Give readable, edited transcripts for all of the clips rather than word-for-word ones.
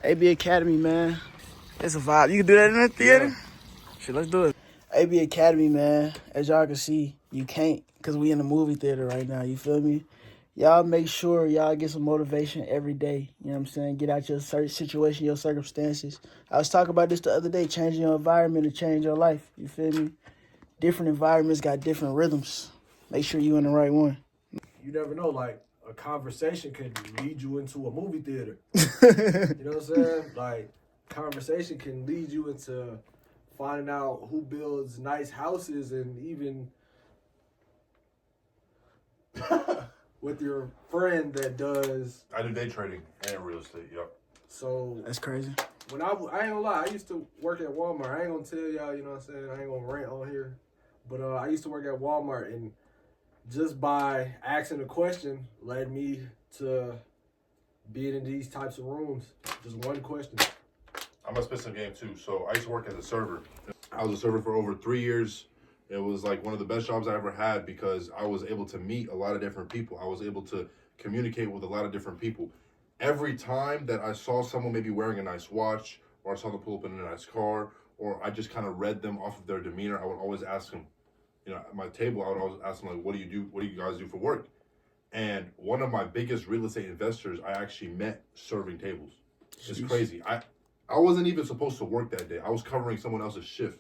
AB Academy, man. It's a vibe. You can do that in the theater? Yeah. Shit, let's do it. AB Academy, man. As y'all can see, you can't because we in the movie theater right now. You feel me? Y'all make sure y'all get some motivation every day. You know what I'm saying? Get out your situation, your circumstances. I was talking about this the other day. Changing your environment to change your life. You feel me? Different environments got different rhythms. Make sure you in the right one. You never know, like, a conversation can lead you into a movie theater. You know what I'm saying? Like, conversation can lead you into finding out who builds nice houses and even with your friend that does. I do day trading and real estate, yep. So that's crazy. When I ain't gonna lie, I used to work at Walmart. I ain't gonna tell y'all, you know what I'm saying? I ain't gonna rant on here. But I used to work at Walmart, and just by asking a question led me to being in these types of rooms. Just one question. I'm gonna spit some game too. So I used to work as a server. I was a server for over 3 years. It was like one of the best jobs I ever had because I was able to meet a lot of different people. I was able to communicate with a lot of different people. Every time that I saw someone maybe wearing a nice watch, or I saw them pull up in a nice car, or I just kind of read them off of their demeanor, I would always ask them, you know, at my table, I would always ask them, like, what do you do? What do you guys do for work? And one of my biggest real estate investors, I actually met serving tables. It's crazy. I wasn't even supposed to work that day. I was covering someone else's shift.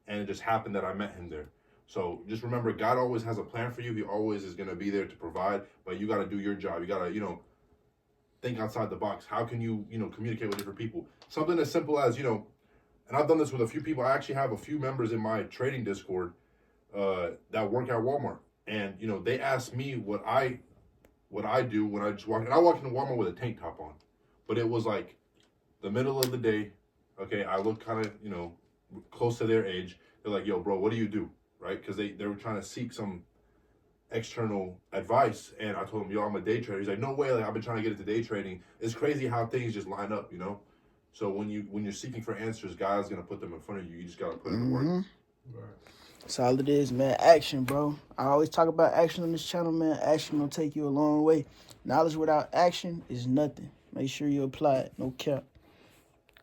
And it just happened that I met him there. So just remember, God always has a plan for you. He always is going to be there to provide, but you got to do your job. You got to, you know, think outside the box. How can you, you know, communicate with different people? Something as simple as, you know, and I've done this with a few people. I actually have a few members in my trading Discord that work at Walmart. And, you know, they ask me what I do when I just walk. And I walk into Walmart with a tank top on. But it was like the middle of the day. Okay, I look kind of, you know, close to their age. They're like, yo, bro, what do you do? Right? Because they were trying to seek some external advice. And I told him, yo, I'm a day trader. He's like, no way. Like, I've been trying to get into day trading. It's crazy how things just line up, you know? So when you're seeking for answers, God's going to put them in front of you. You just got to put in the work. Right. That's all it is, man. Action, bro. I always talk about action on this channel, man. Action will take you a long way. Knowledge without action is nothing. Make sure you apply it. No cap.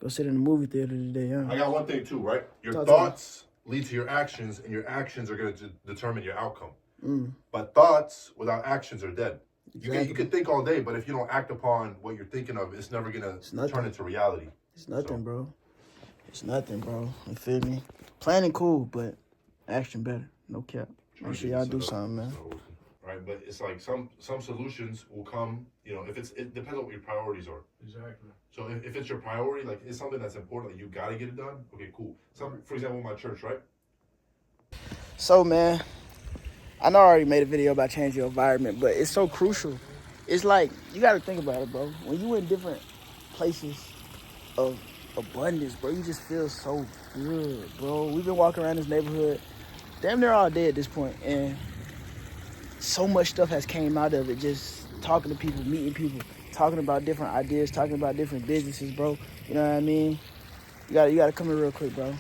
Go sit in the movie theater today, huh? I got one thing too, right? Your thoughts lead to your actions, and your actions are going to determine your outcome. But thoughts without actions are dead. Exactly. You can think all day, but if you don't act upon what you're thinking of, it's never going to turn into reality. It's nothing, bro. It's nothing, bro. You feel me? Planning cool, but action better. No cap. Make sure y'all do something, man. Right, but it's like some solutions will come, you know, it depends on what your priorities are. Exactly. So if it's your priority, like it's something that's important, like you got to get it done, okay, cool. For example, my church, right? So, man, I know I already made a video about changing your environment, but it's so crucial. It's like, you got to think about it, bro. When you in different places of abundance, bro, you just feel so good, bro. We've been walking around this neighborhood damn near all day at this point, and so much stuff has came out of it. Just talking to people, meeting people, talking about different ideas, talking about different businesses, bro. You know what I mean? You gotta come here real quick, bro.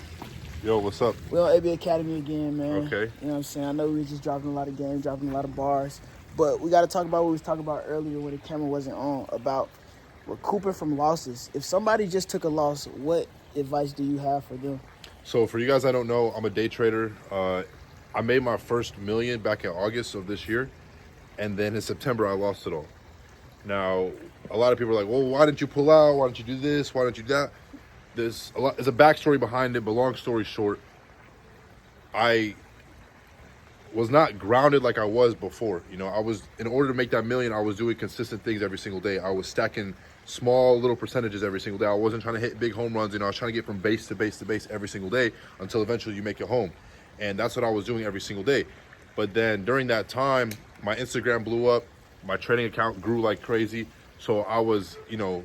Yo, what's up? We're on AB Academy again, man. Okay. You know what I'm saying? I know we were just dropping a lot of games, dropping a lot of bars, but we gotta talk about what we was talking about earlier when the camera wasn't on, about recouping from losses. If somebody just took a loss, what advice do you have for them? So for you guys that don't know, I'm a day trader. I made my first $1 million back in August of this year, and then in September I lost it all. Now, a lot of people are like, well, why didn't you pull out? Why didn't you do this? Why didn't you do that? There's a backstory behind it, but long story short, I was not grounded like I was before. You know, in order to make that $1 million, I was doing consistent things every single day. I was stacking small little percentages every single day. I wasn't trying to hit big home runs. You know, I was trying to get from base to base to base every single day until eventually you make it home. And that's what I was doing every single day. But then during that time, my Instagram blew up. My trading account grew like crazy. So I was, you know,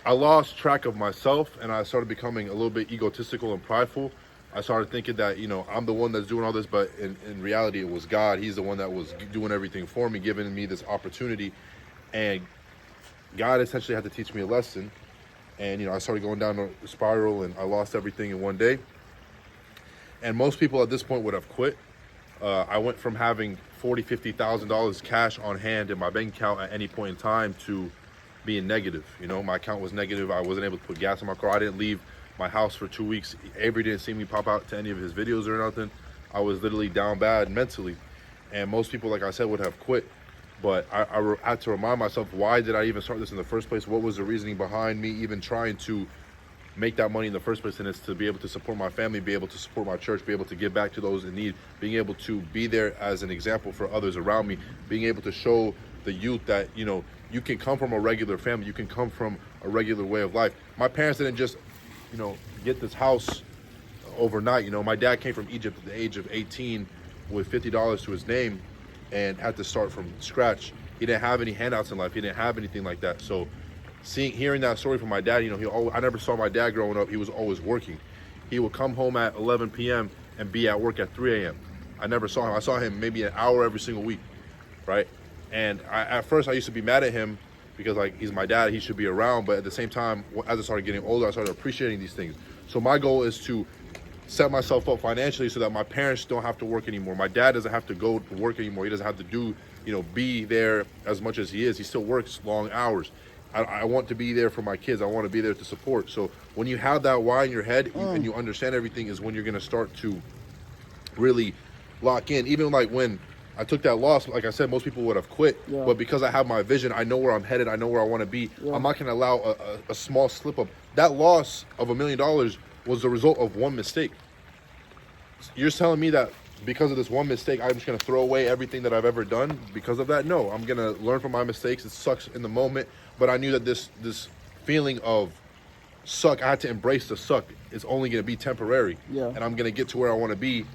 I lost track of myself, and I started becoming a little bit egotistical and prideful. I started thinking that, you know, I'm the one that's doing all this, but in reality, it was God. He's the one that was doing everything for me, giving me this opportunity. And God essentially had to teach me a lesson. And, you know, I started going down a spiral, and I lost everything in one day. And most people at this point would have quit. I went from having $40,000, $50,000 cash on hand in my bank account at any point in time to being negative. You know, my account was negative. I wasn't able to put gas in my car. I didn't leave my house for 2 weeks. Avery didn't see me pop out to any of his videos or nothing. I was literally down bad mentally. And most people, like I said, would have quit. But I had to remind myself, why did I even start this in the first place? What was the reasoning behind me even trying to make that money in the first place? And it's to be able to support my family, be able to support my church, be able to give back to those in need, being able to be there as an example for others around me, being able to show the youth that, you know, you can come from a regular family, you can come from a regular way of life. My parents didn't just, you know, get this house overnight. You know, my dad came from Egypt at the age of 18 with $50 to his name and had to start from scratch. He didn't have any handouts in life. He didn't have anything like that. So hearing that story from my dad, you know, I never saw my dad growing up. He was always working. He would come home at 11 p.m. and be at work at 3 a.m. I never saw him. I saw him maybe an hour every single week, right? And at first I used to be mad at him because, like, he's my dad, he should be around. But at the same time, as I started getting older, I started appreciating these things. So my goal is to set myself up financially so that my parents don't have to work anymore. My dad doesn't have to go to work anymore. He doesn't have to do, you know, be there as much as he is. He still works long hours. I want to be there for my kids. I want to be there to support. So when you have that why in your head and you understand everything, is when you're going to start to really lock in. Even like when I took that loss, like I said, most people would have quit. Yeah. But because I have my vision, I know where I'm headed. I know where I want to be. Yeah. I'm not going to allow a small slip up. That loss of $1 million was the result of one mistake. You're telling me that because of this one mistake, I'm just going to throw away everything that I've ever done because of that? No, I'm going to learn from my mistakes. It sucks in the moment, but I knew that this feeling of suck, I had to embrace the suck. It's only going to be temporary. Yeah. And I'm going to get to where I want to be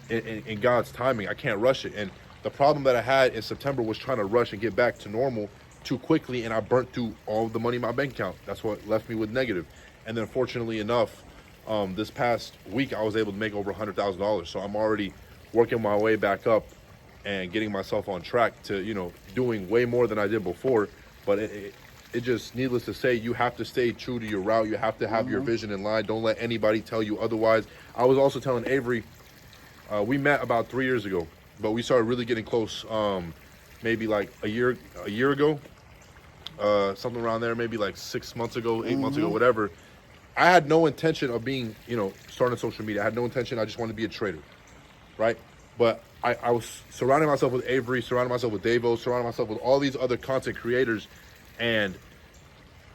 in God's timing. I can't rush it. And the problem that I had in September was trying to rush and get back to normal too quickly, and I burnt through all of the money in my bank account. That's what left me with negative. And then fortunately enough, this past week I was able to make over $100,000. So I'm already working my way back up and getting myself on track to, you know, doing way more than I did before. But it just, needless to say, you have to stay true to your route. You have to have your vision in line. Don't let anybody tell you otherwise. I was also telling Avery, we met about 3 years ago, but we started really getting close maybe like a year ago, something around there, maybe like 6 months ago, 8 months ago, whatever. I had no intention of being, you know, starting social media. I had no intention. I just wanted to be a trader, right? But I was surrounding myself with Avery, surrounding myself with Davo, surrounding myself with all these other content creators. And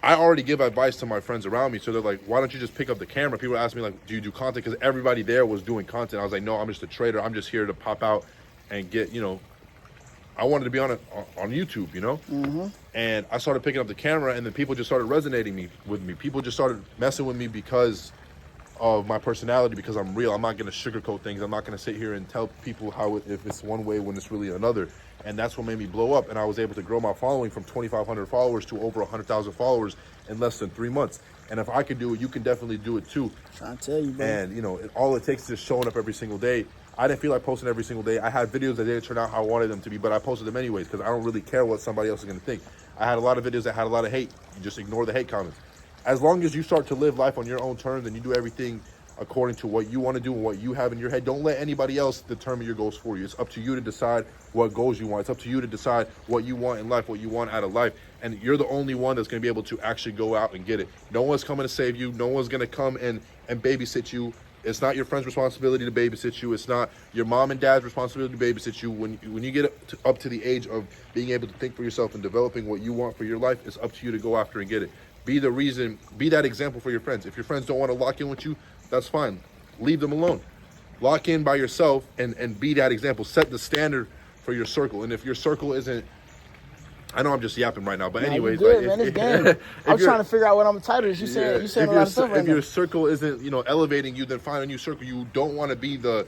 I already give advice to my friends around me. So they're like, why don't you just pick up the camera? People ask me, like, do you do content? Because everybody there was doing content. I was like, no, I'm just a trader. I'm just here to pop out and get, you know, I wanted to be on YouTube, you know? And I started picking up the camera, and then people just started resonating with me. People just started messing with me because of my personality, because I'm real. I'm not going to sugarcoat things. I'm not going to sit here and tell people if it's one way when it's really another. And that's what made me blow up. And I was able to grow my following from 2,500 followers to over 100,000 followers in less than 3 months. And if I could do it, you can definitely do it too. Trying to tell you, bro. And, you know, all it takes is just showing up every single day. I didn't feel like posting every single day. I had videos that didn't turn out how I wanted them to be, but I posted them anyways because I don't really care what somebody else is going to think. I had a lot of videos that had a lot of hate. You just ignore the hate comments. As long as you start to live life on your own terms and you do everything according to what you want to do and what you have in your head, don't let anybody else determine your goals for you. It's up to you to decide what goals you want. It's up to you to decide what you want in life, what you want out of life. And you're the only one that's going to be able to actually go out and get it. No one's coming to save you. No one's going to come and babysit you. It's not your friend's responsibility to babysit you. It's not your mom and dad's responsibility to babysit you. When you get up to the age of being able to think for yourself and developing what you want for your life, it's up to you to go after and get it. Be the reason, be that example for your friends. If your friends don't want to lock in with you, that's fine. Leave them alone. Lock in by yourself and be that example. Set the standard for your circle. And if your circle isn't, I know I'm just yapping right now, but anyways, good, man. It's game. I'm trying to figure out what I'm title. You saying a lot of stuff right now. If your circle isn't, you know, elevating you, then find a new circle. You don't want to be the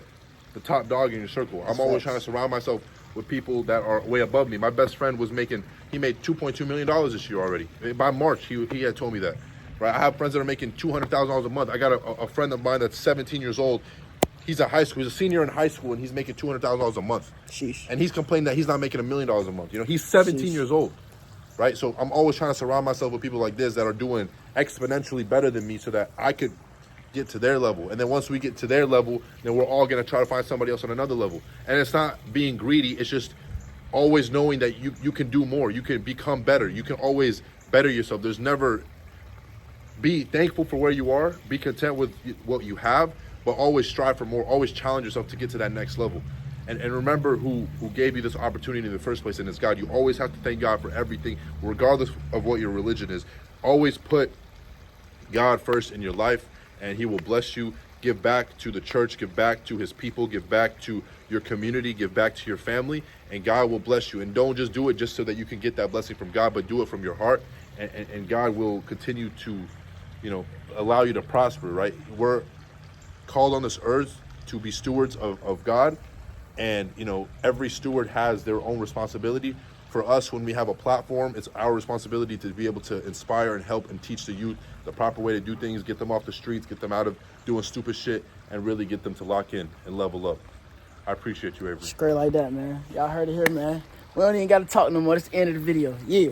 top dog in your circle. I'm always trying to surround myself with people that are way above me. My best friend he made $2.2 million this year already. By March, he had told me that. Right? I have friends that are making $200,000 a month. I got a friend of mine that's 17 years old. He's he's a senior in high school, and he's making $200,000 a month. Sheesh. And he's complaining that he's not making $1 million a month. You know, he's 17 years old, right? So I'm always trying to surround myself with people like this that are doing exponentially better than me so that I could get to their level. And then once we get to their level, then we're all going to try to find somebody else on another level. And it's not being greedy. It's just always knowing that you can do more. You can become better. You can always better yourself. There's never, be thankful for where you are, be content with what you have, but always strive for more, always challenge yourself to get to that next level. And remember who gave you this opportunity in the first place, and it's God. You always have to thank God for everything, regardless of what your religion is. Always put God first in your life, and he will bless you. Give back to the church, give back to his people, give back to your community, give back to your family, and God will bless you. And don't just do it just so that you can get that blessing from God, but do it from your heart, and God will continue to, allow you to prosper, right? We're called on this earth to be stewards of God, and every steward has their own responsibility. For us, when we have a platform, it's our responsibility to be able to inspire and help and teach the youth the proper way to do things, get them off the streets, get them out of doing stupid shit, and really get them to lock in and level up. I appreciate you, Avery. Straight like that, man. Y'all heard it here, man. We don't even got to talk no more. It's the end of the video. Yeah.